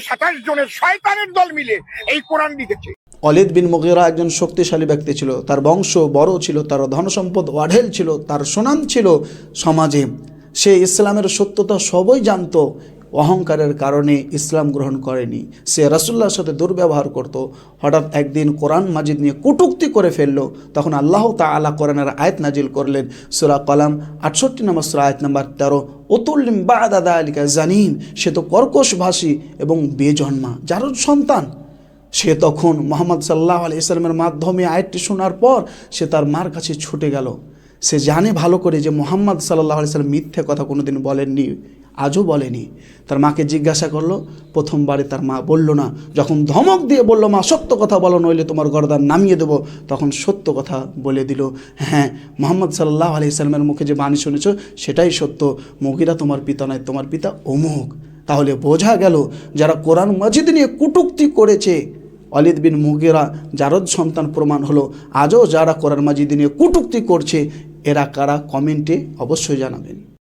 27 জনের শয়তানের দল মিলে এই কোরআন লিখেছে। ওয়ালিদ বিন মুগীরা একজন শক্তিশালী ব্যক্তি ছিল, তার বংশ বড় ছিল, তার ধনসম্পদ অঢেল ছিল, তার সুনাম ছিল সমাজে। সে ইসলামের সত্যতা সবই জানতো, অহংকারের কারণে ইসলাম গ্রহণ করেনি। সে রাসূলুল্লাহর সাথে দুর্ব্যবহার করত। হঠাৎ একদিন কোরআন মাজিদ নিয়ে কটূক্তি করে ফেললো। তখন আল্লাহ তাআলা কোরআনের আয়াত নাজিল করলেন, সূরা কলাম 68 নম্বর সূরা আয়াত নম্বর 13, উতুল্লিম বা'দা যালিকা জানিম। সে তো কর্কশভাষী এবং বেজন্মা, যারদ সন্তান। সে তখন মুহাম্মদ সাল্লাল্লাহু আলাইহি ওয়াসাল্লামের মাধ্যমে আয়াতটি শোনার পর সে তার মার কাছে ছুটে গেল। সে জানে ভালো করে যে মুহাম্মদ সাল্লাল্লাহু আলাইহি ওয়াসাল্লাম মিথ্যে কথা কোনোদিন বলেননি, আজও বলেনি। তার মাকে জিজ্ঞাসা করলো, প্রথমবারে তার মা বলল না। যখন ধমক দিয়ে বলল, মা সত্য কথা বলো নইলে তোমার গর্দান নামিয়ে দেবো, তখন সত্য কথা বলে দিল, হ্যাঁ মুহাম্মদ সাল্লাল্লাহু আলাইহি ওয়াসাল্লামের মুখে যে বাণী শুনেছো সেটাই সত্য, মুগীরা তোমার পিতা নয়, তোমার পিতা অমুক। তাহলে বোঝা গেল যারা কোরআন মাজিদ নিয়ে কটূক্তি করেছে, ওয়ালিদ বিন মুগীরা জারদ সন্তান প্রমাণ হলো। আজও যারা কোরআন মাজিদ নিয়ে কটূক্তি করছে এরা কারা, কমেন্টে অবশ্যই জানাবেন।